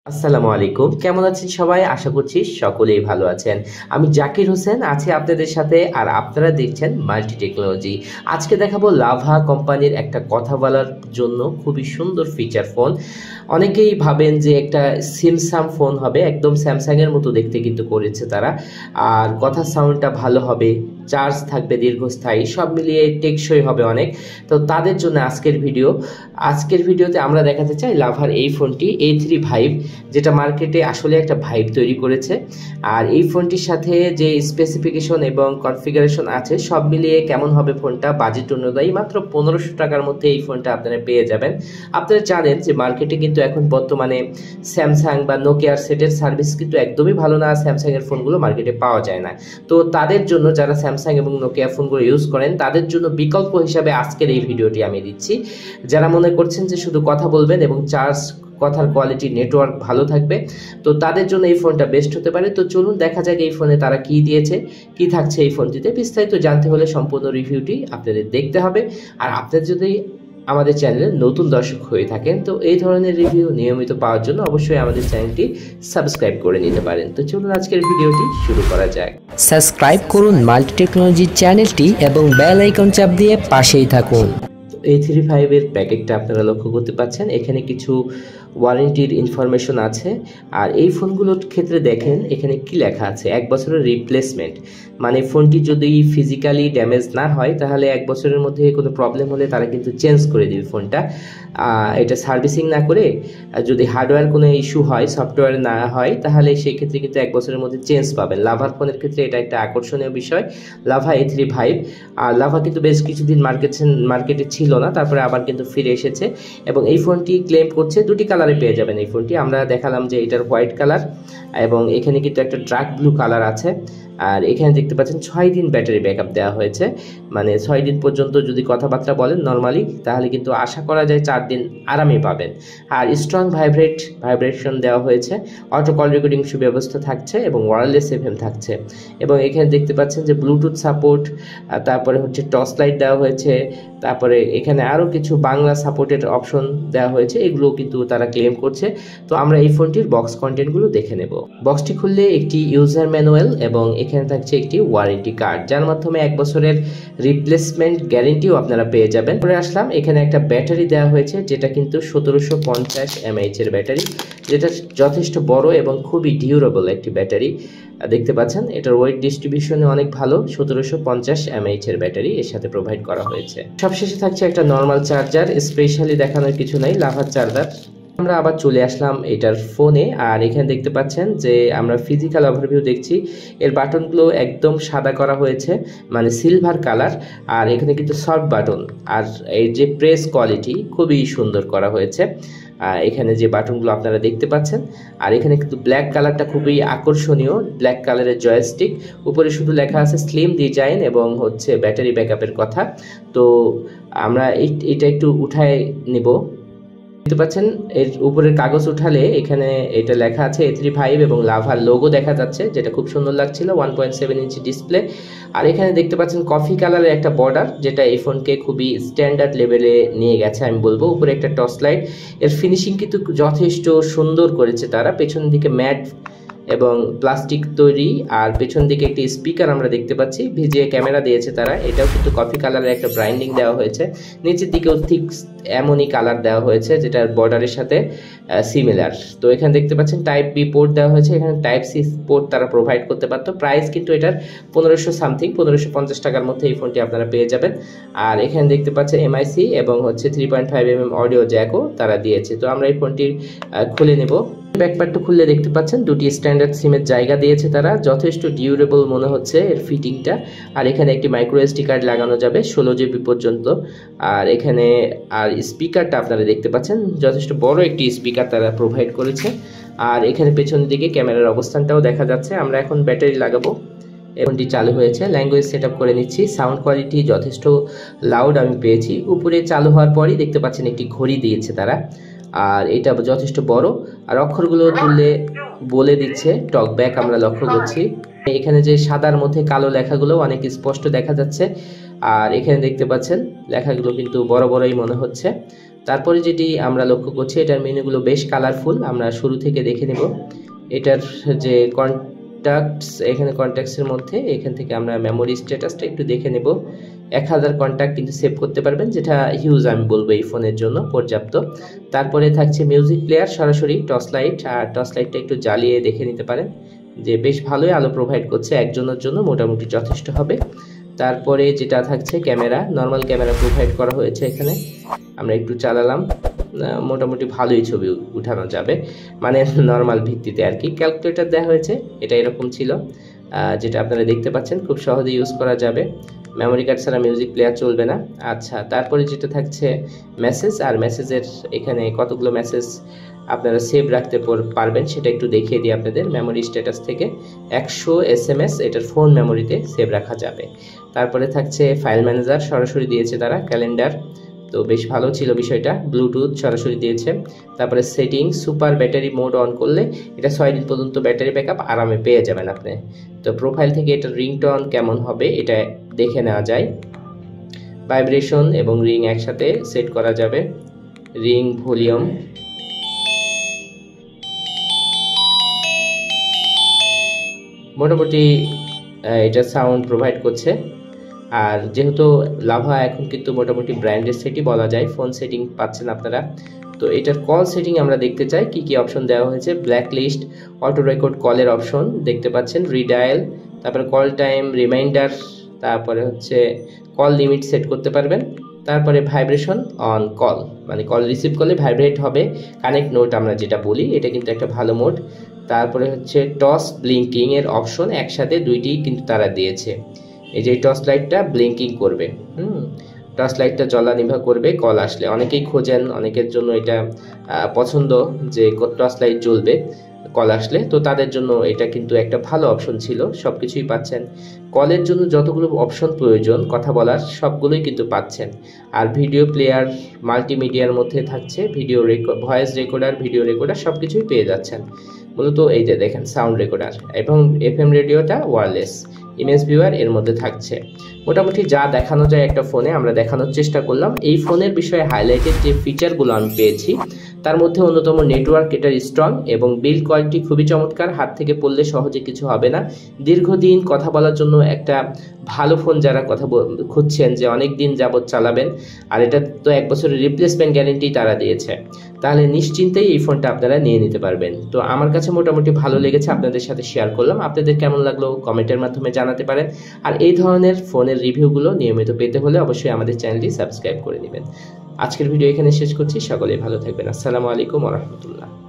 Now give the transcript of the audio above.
আসসালামু আলাইকুম। কেমন আছেন সবাই? আশা করছি সকলেই ভালো আছেন। আমি জাকির হোসেন আছি আপনাদের সাথে, আর আপনারা দেখছেন মাল্টি টেকনোলজি। আজকে দেখাবো লাভা কোম্পানির একটা কথা বলার জন্য খুবই সুন্দর ফিচার ফোন। অনেকেই ভাবেন যে একটা সিমসাম ফোন হবে, একদম স্যামসাং এর মতো দেখতে কিন্তু করেছে তারা। আর কথা সাউন্ডটা ভালো হবে, চার্জ থাকবে দীর্ঘস্থায়ী, সব মিলিয়ে টেকসই হবে অনেক। তো তাদের জন্য আজকের ভিডিওতে আমরা দেখাতে চাই লাভার এই ফোনটি A3 Vive, যেটা মার্কেটে আসলে একটা ভাইব তৈরি করেছে। আর এই ফোনটির সাথে যে স্পেসিফিকেশন এবং কনফিগারেশন আছে সব মিলিয়ে কেমন হবে ফোনটা, বাজেট অনুযায়ী মাত্র 1500 টাকার মধ্যে এই ফোনটা আপনারা পেয়ে যাবেন। আপনারা জানেন যে মার্কেটে কিন্তু এখন বর্তমানে স্যামসাং বা নোকিয়ার সেটের সার্ভিস কিন্তু একদমই ভালো না, স্যামসাং এর ফোনগুলো মার্কেটে পাওয়া যায় না। তো তাদের জন্য, যারা স্যামসাং এবং নোকিয়া ফোনগুলো ইউজ করেন, তাদের জন্য বিকল্প হিসাবে আজকের এই ভিডিওটি আমি দিচ্ছি। যারা মনে করছেন যে শুধু কথা বলবেন এবং কথার কোয়ালিটি, নেটওয়ার্ক ভালো থাকবে, তো তাদের জন্য এই ফোনটা বেস্ট হতে পারে। তো চলুন দেখা যাক এই ফোনে তারা কি দিয়েছে, কি থাকছে এই ফোনটিতে। বিস্তারিত জানতে হলে সম্পূর্ণ রিভিউটি আপনাদের দেখতে হবে। আর আপনাদের যদি আমাদের চ্যানেলে নতুন দর্শক হয়ে থাকেন, তো এই ধরনের রিভিউ নিয়মিত পাওয়ার জন্য অবশ্যই আমাদের চ্যানেলটি সাবস্ক্রাইব করে নিতে পারেন। তো চলুন আজকের ভিডিওটি শুরু করা যাক। সাবস্ক্রাইব করুন মাল্টি টেকনোলজি চ্যানেলটি এবং বেল আইকন চাপ দিয়ে পাশেই থাকুন। A3 Vive এর প্যাকেটটা আপনারা লক্ষ্য করতে পাচ্ছেন, এখানে কিছু ওয়ারেন্টির ইনফরমেশন আছে। আর এই ফোনগুলোর ক্ষেত্রে দেখেন এখানে কি লেখা আছে, 1 বছরের রিপ্লেসমেন্ট। মানে ফোনটি যদি ফিজিক্যালি ড্যামেজ না হয় তাহলে 1 বছরের মধ্যে কোনো প্রবলেম হলে তারা কিন্তু চেঞ্জ করে দিবে ফোনটা। এটা সার্ভিসিং না করে, যদি হার্ডওয়্যার কোনো ইস্যু হয়, সফটওয়্যার না হয়, তাহলে সেই ক্ষেত্রে কিন্তু 1 বছরের মধ্যে চেঞ্জ পাবেন। লাভার ফোনের ক্ষেত্রে এটা একটা আকর্ষণীয় বিষয়, লাভা A3 Vive। আর লাভা কিন্তু বেশ কিছুদিন মার্কেটে ছিল না, তারপরে আবার কিন্তু ফিরে এসেছে। এবং এই ফোনটি ক্লেম করছে দুটি কালারে পেয়ে যাবেন এই ফোনটি। আমরা দেখালাম যে এটার হোয়াইট কালার, এবং এখানে কিন্তু একটা ডার্ক ব্লু কালার আছে। আর এখানে দেখতে পাচ্ছেন 6 দিন ব্যাটারি ব্যাকআপ দেওয়া হয়েছে। মানে 6 দিন পর্যন্ত যদি কথাবার্তা বলেন নর্মালি, তাহলে কিন্তু আশা করা যায় 4 দিন আরামে পাবেন। আর স্ট্রং ভাইব্রেশন দেওয়া হয়েছে, অটো কল রেকর্ডিং সুব্যবস্থা থাকছে এবং ওয়্যারলেস FM থাকছে। এবং এখানে দেখতে পাচ্ছেন যে ব্লুটুথ সাপোর্ট, তারপরে হচ্ছে টর্চ লাইট দেওয়া হয়েছে, তারপরে এখানে আরও কিছু বাংলা সাপোর্টেড অপশন দেওয়া হয়েছে, এগুলো কিন্তু তারা ক্লেম করছে। তো আমরা এই ফোনটির বক্স কন্টেন্টগুলো দেখে নেব। বক্সটি খুললে একটি ইউজার ম্যানুয়াল এবং এখানে থাকছে একটি ওয়ারেন্টি কার্ড, যার মাধ্যমে 1 বছরের রিপ্লেসমেন্ট গ্যারেন্টিও আপনারা পেয়ে যাবেন। পরে আসলাম, এখানে একটা ব্যাটারি দেওয়া হয়েছে, যেটা কিন্তু 1750 mAh এর ব্যাটারি, যেটা যথেষ্ট বড় এবং খুবই ডিউরেবল একটি ব্যাটারি। দেখতে পাচ্ছেন এটার ওয়েট ডিস্ট্রিবিউশনে অনেক ভালো, 1750 mAh এর ব্যাটারি এর সাথে প্রোভাইড করা হয়েছে। সবশেষে থাকছে একটা নর্মাল চার্জার, স্পেশালি দেখানোর কিছু নাই, লাভার চার্জার। আমরা আবার চলে আসলাম এটার ফোনে, আর এখানে দেখতে পাচ্ছেন যে আমরা ফিজিক্যাল ওভারভিউ দেখছি। এর বাটনগুলো একদম সাদা করা হয়েছে, মানে সিলভার কালার। আর এখানে কিন্তু সফট বাটন, আর এর যে প্রেস কোয়ালিটি খুবই সুন্দর করা হয়েছে। এখানে যে বাটনগুলো আপনারা দেখতে পাচ্ছেন, আর এখানে কিন্তু ব্ল্যাক কালারটা খুবই আকর্ষণীয়, ব্ল্যাক কালারের জয়স্টিক। উপরে শুধু লেখা আছে স্লিম ডিজাইন এবং হচ্ছে ব্যাটারি ব্যাকআপের কথা। তো আমরা এটা একটু উঠায় নিব। দেখতে পাচ্ছেন এর উপরের কাগজ উঠালে এখানে এটা লেখা আছে A3 Vive এবং লাভার লোগো দেখা যাচ্ছে, যেটা খুব সুন্দর লাগছিল। 1.7 ইঞ্চি ডিসপ্লে। আর এখানে দেখতে পাচ্ছেন কফি কালারের একটা বর্ডার, যেটা এই ফোনকে খুবই স্ট্যান্ডার্ড লেভেলে নিয়ে গেছে আমি বলবো। উপরে একটা টর্চ লাইট, এর ফিনিশিং কিন্তু যথেষ্ট সুন্দর করেছে তারা। পেছন দিকে ম্যাট এবং প্লাস্টিক তৈরি, আর পেছন দিকে একটি স্পিকার আমরা দেখতে পাচ্ছি, ভিজিএ ক্যামেরা দিয়েছে তারা, এটাও কিন্তু কফি কালারের একটা ব্রাইন্ডিং দেওয়া হয়েছে। নিচের দিকেও ঠিক এমনই কালার দেওয়া হয়েছে, যেটার বর্ডারের সাথে সিমিলার। তো এখানে দেখতে পাচ্ছেন টাইপ বি পোর্ট দেওয়া হয়েছে, এখানে টাইপ সি পোর্ট তারা প্রোভাইড করতে পারতো। প্রাইস কিন্তু এটার 1500 সামথিং, 1550 টাকার মধ্যে এই ফোনটি আপনারা পেয়ে যাবেন। আর এখানে দেখতে পাচ্ছেন MIC এবং হচ্ছে 3.5mm অডিও জ্যাকও তারা দিয়েছে। তো আমরা এই ফোনটি খুলে নেব। ব্যাকপ্যাকটা খুললে দেখতে পাচ্ছেন দুটি স্ট্যান্ডার্ড সিমের জায়গা দিয়েছে তারা, যথেষ্ট ডিউরেবল মনে হচ্ছে এর ফিটিংটা। আর এখানে একটি মাইক্রো SD কার্ড লাগানো যাবে 16 GB পর্যন্ত। আর এখানে আর স্পিকারটা আপনারা দেখতে পাচ্ছেন, যথেষ্ট বড় একটি স্পিকার তারা প্রোভাইড করেছে। আর এখানে পেছনের দিকে ক্যামেরার অবস্থানটাও দেখা যাচ্ছে। আমরা এখন ব্যাটারি লাগাবো। ফোনটি চালু হয়েছে, ল্যাঙ্গুয়েজ সেট আপ করে নিচ্ছি। সাউন্ড কোয়ালিটি যথেষ্ট লাউড আমি পেয়েছি। উপরে চালু হওয়ার পরই দেখতে পাচ্ছেন একটি ঘড়ি দিয়েছে তারা, আর এটা যথেষ্ট বড়। আর অক্ষরগুলো তুললে বলে দিচ্ছে টক ব্যাক, আমরা লক্ষ্য করছি। এখানে যে সাদার মধ্যে কালো লেখাগুলো অনেক স্পষ্ট দেখা যাচ্ছে। আর এখানে দেখতে পাচ্ছেন লেখাগুলো কিন্তু বড় বড়ই মনে হচ্ছে। তারপরে যেটি আমরা লক্ষ্য করছি, এটার মেনুগুলো বেশ কালারফুল। আমরা শুরু থেকে দেখে নেব। এটার যে কন্ট্যাক্টস, এখানে কন্ট্যাক্টসের মধ্যে এখান থেকে আমরা মেমোরি স্ট্যাটাসটা একটু দেখে নেব। 1000 কন্ট্যাক্ট কিন্তু সেভ করতে পারবেন, যেটা হিউজ আমি বলবো এই ফোনের জন্য পর্যাপ্ত। তারপরে থাকছে মিউজিক প্লেয়ার, সরাসরি টর্চ লাইট, আর টর্চ লাইটটা একটু জ্বালিয়ে দেখে নিতে পারেন যে বেশ ভালোই আলো প্রোভাইড করছে, একজনের জন্য মোটামুটি যথেষ্ট হবে। তারপরে যেটা থাকছে ক্যামেরা, নর্মাল ক্যামেরা প্রোভাইড করা হয়েছে এখানে। আমরা একটু চালালাম, মোটামুটি ভালোই ছবি উঠানো যাবে, মানে নর্মাল ভিত্তিতে আর কি। ক্যালকুলেটর দেওয়া হয়েছে, এটা এরকম ছিল, যেটা আপনারা দেখতে পাচ্ছেন, খুব সহজে ইউজ করা যাবে। মেমোরি কার্ড ছাড়া মিউজিক প্লেয়ার চলবে না। আচ্ছা, তারপরে যেটা থাকছে মেসেজ, আর মেসেজের এখানে কতগুলো মেসেজ আপনারা সেভ রাখতে পারবেন সেটা একটু দেখিয়ে দিই আপনাদের। মেমোরি স্ট্যাটাস থেকে 100 SMS এটার ফোন মেমোরিতে সেভ রাখা যাবে। তারপরে থাকছে ফাইল ম্যানেজার, সরাসরি দিয়েছে তারা। ক্যালেন্ডার, তো বেশ ভালো ছিল বিষয়টা। ব্লুটুথ সরাসরি দিয়েছে। তারপরে setting, super battery mode on করলে এটা 6 দিন পর্যন্ত ব্যাটারি ব্যাকআপ আরামে পেয়ে যাবেন আপনি। তো প্রোফাইল থেকে এটার রিংটোন কেমন হবে এটা দেখে নেওয়া যায়। ভাইব্রেশন এবং রিং একসাথে সেট করা যাবে। রিং ভলিউম, মোটামুটি এটা সাউন্ড প্রোভাইড করছে। আর যেহেতু লাভা এখন কিন্তু মোটামুটি ব্র্যান্ডের সেটই বলা যায়, ফোন সেটিং পাচ্ছেন আপনারা। তো এটার কল সেটিং আমরা দেখতে চাই কি কি অপশন দেওয়া হয়েছে। ব্ল্যাক লিস্ট, অটো রেকর্ড কলের অপশন দেখতে পাচ্ছেন, রিডায়াল, তারপরে কল টাইম, রিমাইন্ডার, তারপরে হচ্ছে কল লিমিট সেট করতে পারবেন। তারপরে ভাইব্রেশন অন কল, মানে কল রিসিভ করলে ভাইব্রেট হবে। কানেক্ট নোট আমরা যেটা বলি, এটা কিন্তু একটা ভালো মোড। তারপরে হচ্ছে টস ব্লিঙ্কিং এর অপশন, একসাথে দুইটি কিন্তু তারা দিয়েছে। এই যে টর্চ লাইটটা ব্লিঙ্কিং করবে, টর্চ লাইটটা জ্বলা নিভা করবে কল আসলে। অনেকেই খোঁজেন, অনেকের জন্য এটা পছন্দ যে টর্চ লাইট জ্বলবে কল আসলে, তো তাদের জন্য এটা কিন্তু একটা ভালো অপশন ছিল। সব কিছুই পাচ্ছেন, কলের জন্য যতগুলো অপশন প্রয়োজন কথা বলার সবগুলোই কিন্তু পাচ্ছেন। আর ভিডিও প্লেয়ার, মাল্টিমিডিয়ার মধ্যে থাকছে video voice recorder, video recorder সব কিছুই পেয়ে যাচ্ছেন। মূলত এই যে দেখেন সাউন্ড রেকর্ডার এবং FM রেডিওটা ওয়্যারলেস, ইমেজ ভিউয়ার এর মধ্যে থাকছে। মোটামুটি যা দেখানো যায় একটা ফোনে আমরা দেখানোর চেষ্টা করলাম। এই ফোনের বিষয়ে হাইলাইটেড যে ফিচারগুলো আমি পেয়েছি তার মধ্যে অন্যতম নেটওয়ার্ক, এটার স্ট্রং এবং বিল্ড কোয়ালিটি খুবই চমৎকার। হাত থেকে পড়লে সহজে কিছু হবে না। দীর্ঘদিন কথা বলার জন্য একটা ভালো ফোন যারা খুঁজছেন যে অনেক দিন যাবত চালাবেন, আর এটা তো 1 বছরের রিপ্লেসমেন্ট গ্যারেন্টি তারা দিয়েছে, তাহলে নিশ্চিন্তেই এই ফোনটা আপনারা নিয়ে নিতে পারবেন। তো আমার কাছে মোটামুটি ভালো লেগেছে, আপনাদের সাথে শেয়ার করলাম। আপনাদের কেমন লাগলো কমেন্টের মাধ্যমে জানাতে পারেন। আর এই ধরনের ফোনের রিভিউগুলো নিয়মিত পেতে হলে অবশ্যই আমাদের চ্যানেলটি সাবস্ক্রাইব করে নেবেন। আজকের ভিডিও এখানে শেষ করছি। সকলেই ভালো থাকবেন। আসসালামু আলাইকুম ওয়া রাহমাতুল্লাহ।